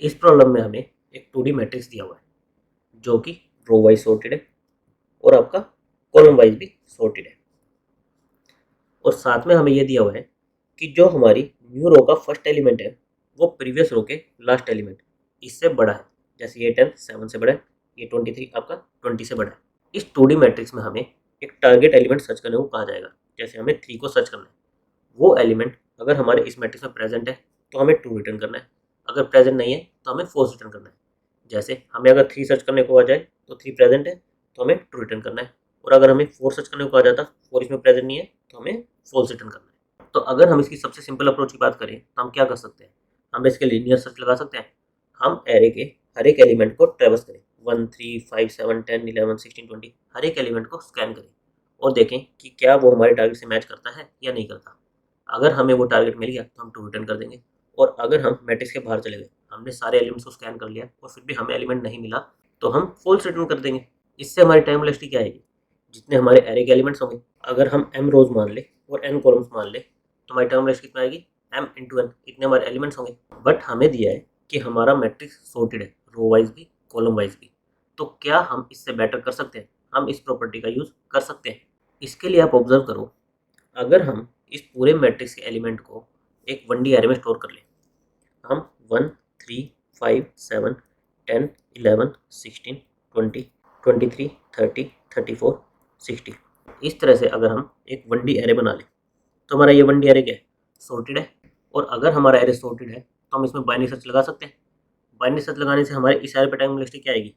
इस प्रॉब्लम में हमें एक 2D मैट्रिक्स दिया हुआ है जो कि रो वाइज सॉर्टेड है और आपका कॉलम वाइज भी सॉर्टेड है, और साथ में हमें यह दिया हुआ है कि जो हमारी न्यू रो का फर्स्ट एलिमेंट है वो प्रीवियस रो के लास्ट एलिमेंट इससे बड़ा है। जैसे ये 10 7 से बड़ा है, ये 23 आपका 20 से बड़ा है। इस 2D मैट्रिक्स में हमें एक टारगेट एलिमेंट सर्च करने को कहा जाएगा। जैसे हमें 3 को सर्च करना है, वो एलिमेंट अगर हमारे इस मैट्रिक्स में प्रेजेंट है तो हमें 2 रिटर्न करना है, अगर प्रेजेंट नहीं है तो हमें फोर्स रिटर्न करना है। जैसे हमें अगर 3 सर्च करने को आ जाए तो 3 प्रेजेंट है तो हमें 2 रिटर्न करना है, और अगर हमें 4 सर्च करने को आ जाता 4 इसमें प्रेजेंट नहीं है तो हमें फॉल्स रिटर्न करना है। तो अगर हम इसकी सबसे सिंपल अप्रोच की बात करें तो हम क्या कर सकते हैं, हम इसके लीनियर सर्च लगा सकते हैं। हम एरे के हर एक एलिमेंट को ट्रेवर्स करें, 1 3 5 7 10 11 16 20, हर एक एलिमेंट को स्कैन करें और देखें कि क्या वो हमारे टारगेट से मैच करता है या नहीं करता। अगर हमें वो टारगेट मिल गया तो हम 2 रिटर्न कर देंगे, और अगर हम मैट्रिक्स के बाहर चले गए, हमने सारे एलिमेंट्स को स्कैन कर लिया और फिर भी हमें एलिमेंट नहीं मिला, तो हम फॉल्स रिटर्न कर देंगे। इससे हमारी टाइम वेलोसिटी क्या आएगी, जितने हमारे एरे के एलिमेंट्स होंगे, अगर हम m रोज मान ले और n कॉलम्स मान ले तो हमारी टाइम वेलोसिटी कितना आएगी, m इंटू n, इतने हमारे एलिमेंट्स होंगे। बट हमें दिया है कि हमारा मैट्रिक्स सॉर्टेड है, रो वाइज भी कॉलम वाइज भी। तो क्या हम इससे बेटर कर सकते हैं, हम इस प्रॉपर्टी का यूज कर सकते हैं। इसके लिए आप ऑब्जर्व करो, अगर हम इस पूरे मैट्रिक्स के एलिमेंट को एक 1D एरे में स्टोर कर लें, हम 1 3 5 7 10 11 16 20 23 30 34 60, इस तरह से अगर हम एक 1D एरे बना लें तो हमारा ये 1D एरे क्या है, सॉर्टेड है। और अगर हमारा एरे सॉर्टेड है तो हम इसमें बाइनरी सर्च लगा सकते हैं। बाइनरी सर्च लगाने से हमारे इस एरे पे टाइम वेलोसिटी क्या आएगी,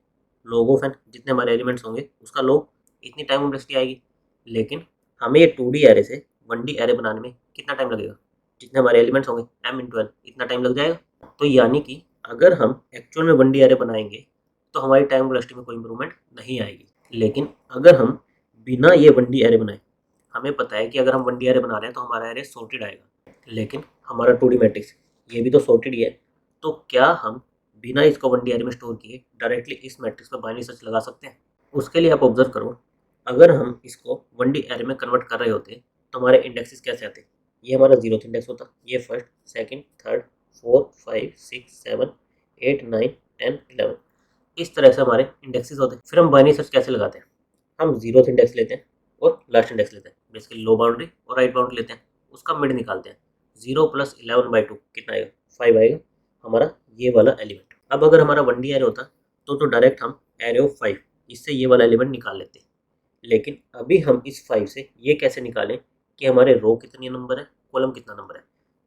लॉग ऑफ एन, जितने हमारे एलिमेंट्स होंगे उसका लॉग, इतनी टाइम वेलोसिटी आएगी। लेकिन हमें ये 2D एरे से 1D एरे बनाने में कितना टाइम लगेगा, जितने हमारे एलिमेंट्स होंगे m इंटू एन, इतना टाइम लग जाएगा। तो यानी कि अगर हम एक्चुअल में 1D एरे बनाएंगे तो हमारी टाइम वेलोसिटी में कोई इंप्रूवमेंट नहीं आएगी। लेकिन अगर हम बिना ये 1D एरे बनाए, हमें पता है कि अगर हम 1D एरे बना रहे हैं तो हमारा एरे सॉर्टेड आएगा, लेकिन हमारा 2D मैट्रिक्स ये भी तो सॉर्टेड ही है, तो क्या हम बिना इसको 1D एरे में स्टोर किए डायरेक्टली इस मैट्रिक्स में बाइनरी सर्च लगा सकते हैं। उसके लिए आप ऑब्जर्व करो, अगर हम इसको 1D एरे में कन्वर्ट कर रहे होते तो हमारे इंडेक्सेस कैसे आते, ये हमारा 0th इंडेक्स होता, ये फर्स्ट सेकंड थर्ड 4 5 6 7 8 9 10 11, इस तरह से हमारे इंडेक्सेस होते। फिर हम बाइनरी सर्च कैसे लगाते हैं, हम 0th इंडेक्स लेते हैं और लास्ट इंडेक्स लेते हैं, बेसिकली लो बाउंड्री और राइट बाउंड्री लेते हैं, उसका मिड निकालते हैं। 0 + 11/2 कितना आएगा, 5 आएगा हमारा ये वाला एलिमेंट। अब अगर हमारा 1D एरे होता तो डायरेक्ट हम एरे ऑफ 5 इससे ये वाला एलिमेंट निकाल लेते हैं। लेकिन अभी हम इस 5 से ये कैसे निकालें कि हमारे रो कितनी नंबर है, कॉलम कितना नंबर है।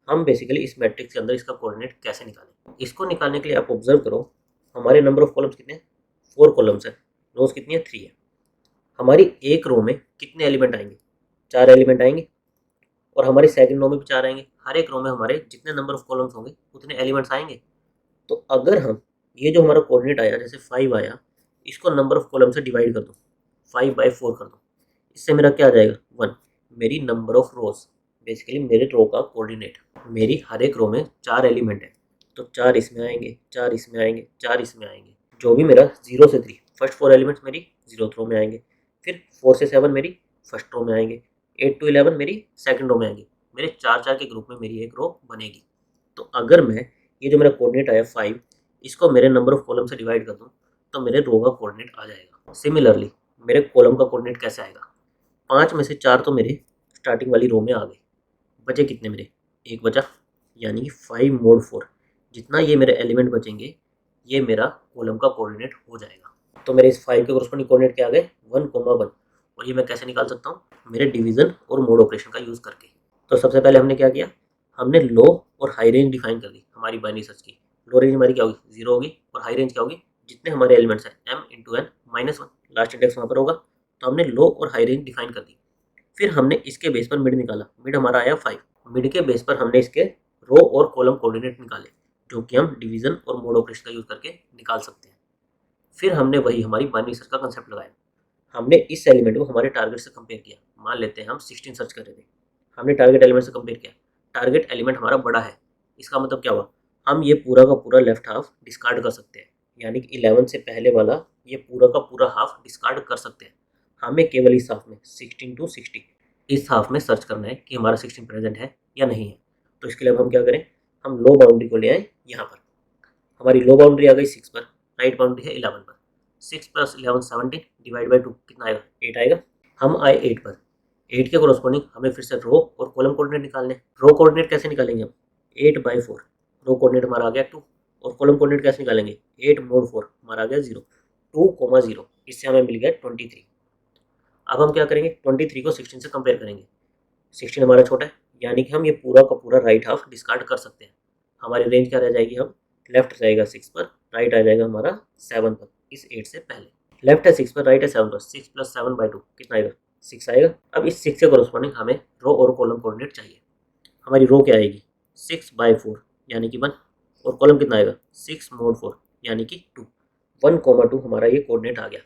हम बेसिकली इस मैट्रिक्स के अंदर इसका कोऑर्डिनेट कैसे निकालें, इसको निकालने के लिए आप ऑब्जर्व करो, हमारे नंबर ऑफ कॉलम्स कितने हैं, 4 कॉलम्स है, रोज कितनी है, 3 है। हमारी एक रो में कितने एलिमेंट आएंगे, 4 एलिमेंट आएंगे, और हमारी सेकंड रो में भी 4 आएंगे। हर एक रो में हमारे जितने नंबर ऑफ कॉलम्स होंगे उतने एलिमेंट्स आएंगे। तो अगर हम ये जो हमारा कोऑर्डिनेट आया जैसे 5 आया, इसको नंबर ऑफ कॉलम से डिवाइड कर दो, 5/4 कर दो, इससे मेरा क्या आ जाएगा, 1, मेरी नंबर ऑफ रोज, बेसिकली मेरे रो का कोऑर्डिनेट। मेरी हर एक रो में 4 एलिमेंट है, तो 4 इसमें आएंगे, 4 इसमें आएंगे, 4 इसमें आएंगे, जो भी मेरा 0 से 3 फर्स्ट 4 एलिमेंट्स मेरी 0th रो में आएंगे, फिर 4 से 7 मेरी फर्स्ट रो में आएंगे, 8 to 11 मेरी सेकंड रो में आएंगे। मेरे 4 के ग्रुप में मेरी एक रो बनेगी। तो अगर मैं ये जो मेरा कोऑर्डिनेट आया 5, इसको मेरे नंबर ऑफ कॉलम से डिवाइड कर दूं तो मेरे रो का कोऑर्डिनेट आ जाएगा। सिमिलरली मेरे कॉलम का कोऑर्डिनेट कैसे आएगा, 5 में से 4 तो मेरे स्टार्टिंग वाली रो में आ गए, बचे कितने मेरे, एक बचा, यानी कि 5 mod 4, जितना ये मेरे एलिमेंट बचेंगे ये मेरा कॉलम का कोऑर्डिनेट हो जाएगा। तो मेरे इस 5 के कोरस्पॉन्डिंग कोऑर्डिनेट क्या आ गए, 1,1, और ये मैं कैसे निकाल सकता हूँ, मेरे डिवीजन और मोड ऑपरेशन का यूज़ करके। तो सबसे पहले हमने क्या किया, हमने लो और हाई रेंज डिफाइन कर दी हमारी बाइनरी सर्च की। लो रेंज हमारी क्या होगी, 0 होगी, और हाई रेंज क्या होगी, जितने हमारे एलिमेंट्स हैं m into n -1, last index वहाँ पर होगा। तो हमने लो और हाई रेंज डिफाइन कर दी। फिर हमने इसके बेस पर मिड निकाला, मिड हमारा आया 5, मिड के बेस पर हमने इसके रो और कॉलम कोऑर्डिनेट निकाले, जो कि हम डिवीजन और मोड ऑपरेशन का यूज़ करके निकाल सकते हैं। फिर हमने वही हमारी बाइनरी सर्च का कंसेप्ट लगाया, हमने इस एलिमेंट को हमारे टारगेट से कंपेयर किया। मान लेते हैं हम 16 सर्च कर रहे थे, हमने टारगेट एलिमेंट से कंपेयर किया, टारगेट एलिमेंट हमारा बड़ा है, इसका मतलब क्या हुआ, हम ये पूरा का पूरा लेफ्ट हाफ डिस्कार्ड कर सकते हैं, यानी कि 11 से पहले वाला ये पूरा का पूरा हाफ डिस्कार्ड कर सकते हैं। हमें केवल इस हाफ में 16 to 60 इस हाफ में सर्च करना है कि हमारा 16 प्रेजेंट है या नहीं है। तो इसके लिए अब हम क्या करें, हम लो बाउंड्री को ले आए यहाँ पर, हमारी लो बाउंड्री आ गई 6 पर, राइट बाउंड्री है 11 पर। 6 + 11 17 डिवाइड बाई 2 कितना आएगा? 8 आएगा। हम आए 8 पर। 8 के कोरस्पॉन्डिंग हमें फिर से रो और कॉलम कोऑर्डिनेट निकालने। रो कोऑर्डिनेट कैसे निकालेंगे हम? 8/4 रो कोऑर्डिनेट हमारा आ गया 2 और कॉलम कोऑर्डिनेट कैसे निकालेंगे? 8 mod 4 हमारा आ गया 0, 2,0। इससे हमें मिल गया 23। अब हम क्या करेंगे? 23 को 16 से कंपेयर करेंगे। 16 हमारा छोटा है, यानी कि हम ये पूरा का पूरा राइट हाफ डिस्कार्ड कर सकते हैं। हमारी रेंज क्या रह जाएगी? हम लेफ्ट जाएगा 6 पर, राइट आ जाएगा हमारा 7 पर, इस 8 से पहले। लेफ्ट है 6 पर, राइट है 7 पर। 6 + 7/2 कितना आएगा? 6 आएगा। अब इस 6 के कोरस्पॉन्डिंग हमें रो और कॉलम कोऑर्डिनेट चाहिए। हमारी रो क्या आएगी? 6/4 यानी कि 1 और कॉलम कितना आएगा? 6 mod 4 यानी कि 2। 1,2 हमारा ये कोऑर्डिनेट आ गया।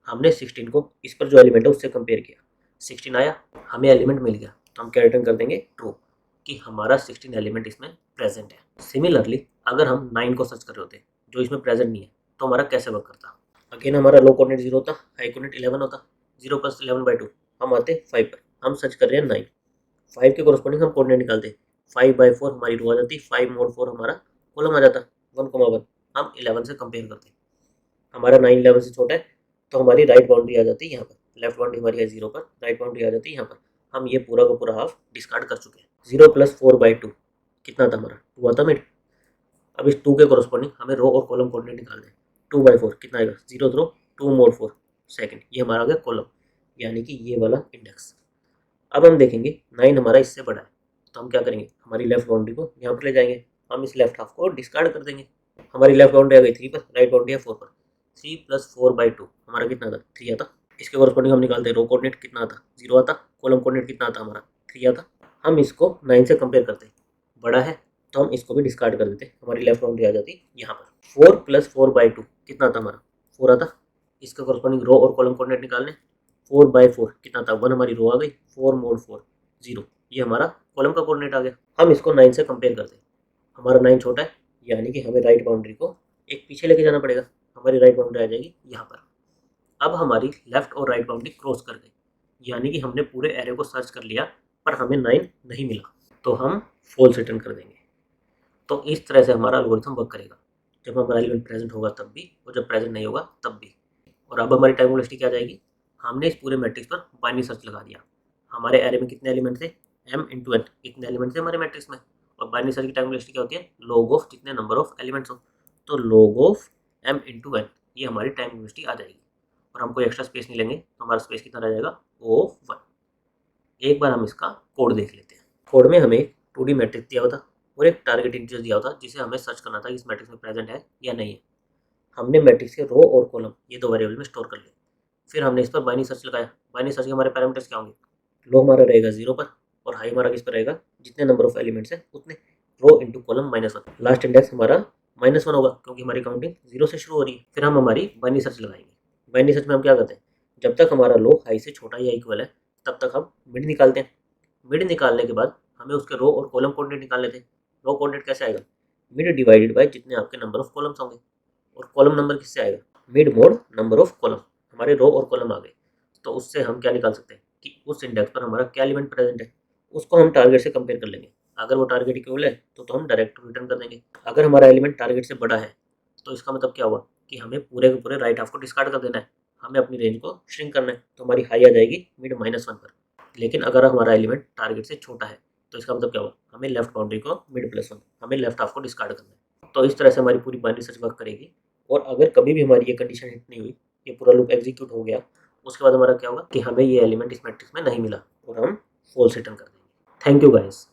हमने 16 को इस पर जो एलिमेंट है उससे कंपेयर किया, 16 आया, हमें एलिमेंट मिल गया, तो हम क्या रिटर्न कर देंगे? ट्रू, कि हमारा 16 एलिमेंट इसमें प्रेजेंट है। सिमिलरली अगर हम 9 को सर्च कर रहे होते जो इसमें प्रेजेंट नहीं है, तो हमारा कैसे वर्क करता? अगेन हमारा लो कोऑर्डिनेट 0 होता, हाई कोऑर्डिनेट 11 होता। 0 + 11/2 हम आते 5 पर। हम सर्च कर रहे हैं 9, 5 के कोरस्पॉन्डिंग हम कोऑर्डिनेट निकालते। 5/4 हमारी रो आ जाती, 5 mod 4 हमारा कॉलम आ जाता। 1,1 हम 11 से कंपेयर करते, हमारा 9 11 से छोटा है, तो हमारी राइट बाउंड्री आ जाती है यहाँ पर। लेफ्ट बाउंड्री हमारी है 0 पर, राइट बाउंड्री आ जाती है यहाँ पर। हम ये पूरा का पूरा हाफ डिस्कार्ड कर चुके हैं। 0 + 4/2 कितना था हमारा? 2 आता मिड। अब इस 2 के कोरस्पॉन्डिंग हमें रो और कॉलम कोऑर्डिनेट निकालना है। 2/4 कितना आएगा? 0 0 2 mod 4 सेकंड, ये हमारा आ गया कॉलम, यानी कि ये वाला इंडेक्स। अब हम देखेंगे 9 हमारा इससे बड़ा है, तो हम क्या करेंगे? हमारी लेफ्ट बाउंड्री को यहाँ पर ले जाएंगे, हम इस लेफ्ट हाफ को डिस्कार्ड कर देंगे। हमारी लेफ्ट बाउंड्री आ गई 3 पर, राइट बाउंड्री है 4 पर। 3 + 4/2 हमारा कितना आता? 3 आता। इसके कोरस्पॉन्डिंग हम निकालते हैं रो कोऑर्डिनेट कितना आता? 0 आता। कॉलम कोऑर्डिनेट कितना आता हमारा? 3 आता। हम इसको 9 से कंपेयर करते हैं, बड़ा है तो हम इसको भी डिस्कार्ड कर देते, हमारी लेफ्ट बाउंड्री आ जाती यहाँ पर। 4 + 4/2 कितना आता हमारा? 4 आता। इसका कोरस्पॉन्डिंग रो और कॉलम कोऑर्डिनेट निकालने। 4/4 कितना था? 1 हमारी रो आ गई। 4 mod 4 0, ये हमारा कॉलम का कोऑर्डिनेट आ गया। हम इसको 9 से कंपेयर करते हैं, हमारा 9 छोटा है, यानी कि हमें राइट बाउंड्री को एक पीछे लेके जाना पड़ेगा। हमारी राइट बाउंड्री आ जाएगी यहाँ पर। अब हमारी लेफ्ट और राइट बाउंड्री क्रॉस कर गई, यानी कि हमने पूरे एरे को सर्च कर लिया पर हमें 9 नहीं मिला, तो हम फॉल्स रिटर्न कर देंगे। तो इस तरह से हमारा एल्गोरिथम वर्क करेगा, जब हमारा एलिमेंट प्रेजेंट होगा तब भी और जब प्रेजेंट नहीं होगा तब भी। और अब हमारी टाइम वेलोसिटी क्या जाएगी? हमने इस पूरे मैट्रिक्स पर बाइनरी सर्च लगा दिया। हमारे एरे में कितने एलिमेंट थे? m × n, इतने एलिमेंट थे हमारे मैट्रिक्स में। और बाइनरी सर्च की टाइम वेलोसिटी क्या होती है? log ऑफ जितने नंबर ऑफ एलिमेंट्स हो, तो log ऑफ m × n, ये हमारी टाइम वेलोसिटी आ जाएगी। और हम कोई एक्स्ट्रा स्पेस नहीं लेंगे, तो हमारा स्पेस कितना रह जाएगा? O1। एक बार हम इसका कोड देख लेते हैं। कोड में हमें 2D मैट्रिक्स दिया हुआ था और एक टारगेट इंटीजर दिया हुआ था, जिसे हमें सर्च करना था कि इस मैट्रिक्स में प्रेजेंट है या नहीं है। हमने मैट्रिक्स के रो और कॉलम ये दो वेरिएबल में स्टोर कर लिए। फिर हमने इस पर बाइनरी सर्च लगाया। बाइनरी सर्च के हमारे पैरामीटर्स क्या होंगे? लो हमारा रहेगा 0 पर और हाई हमारा किस पर रहेगा? जितने नंबर ऑफ एलिमेंट्स है उतने। Rho into column -1। Last index हमारा -1 होगा क्योंकि हमारी काउंटिंग 0 से शुरू हो रही है। फिर हम हमारी बाइनरी सर्च लगाएंगे। बाइनरी सर्च में हम क्या करते हैं? जब तक हमारा लो हाई से छोटा या इक्वल है तब तक हम मिड निकालते हैं। मिड निकालने के बाद हमें उसके रो और कॉलम कोऑर्डिनेट निकालने थे। रो कोऑर्डिनेट कैसे आएगा? मिड डिवाइडेड बाय जितने आपके नंबर ऑफ कॉलम्स होंगे। और कॉलम नंबर किससे आएगा? Mid mode number of column. हमारे रो और कॉलम आ गए, तो उससे हम क्या निकाल सकते हैं कि उस इंडेक्स पर हमारा क्या एलिमेंट प्रेजेंट है। उसको हम टारगेट से कंपेयर कर लेंगे। अगर वो टारगेट इक्वल है तो हम डायरेक्ट रिटर्न कर देंगे। अगर हमारा एलिमेंट टारगेट से बड़ा है तो इसका मतलब क्या हुआ कि हमें पूरे के पूरे राइट हाफ को डिस्कार्ड कर देना है, हमें अपनी रेंज को श्रिंक करना है। तो हमारी हाई आ जाएगी मिड -1 पर। लेकिन अगर हमारा एलिमेंट टारगेट से छोटा है तो इसका मतलब क्या हुआ? हमें लेफ्ट बाउंड्री को मिड +1, हमें लेफ्ट हाफ को डिस्कार्ड करना है। तो इस तरह से हमारी पूरी बाइनरी सर्च वर्क करेगी। और अगर कभी भी हमारी ये कंडीशन हिट नहीं हुई, ये पूरा लूप एग्जीक्यूट हो गया, उसके बाद हमारा क्या होगा कि हमें ये एलिमेंट इस मैट्रिक्स में नहीं मिला और हम फॉल्स रिटर्न कर देंगे। Thank you guys.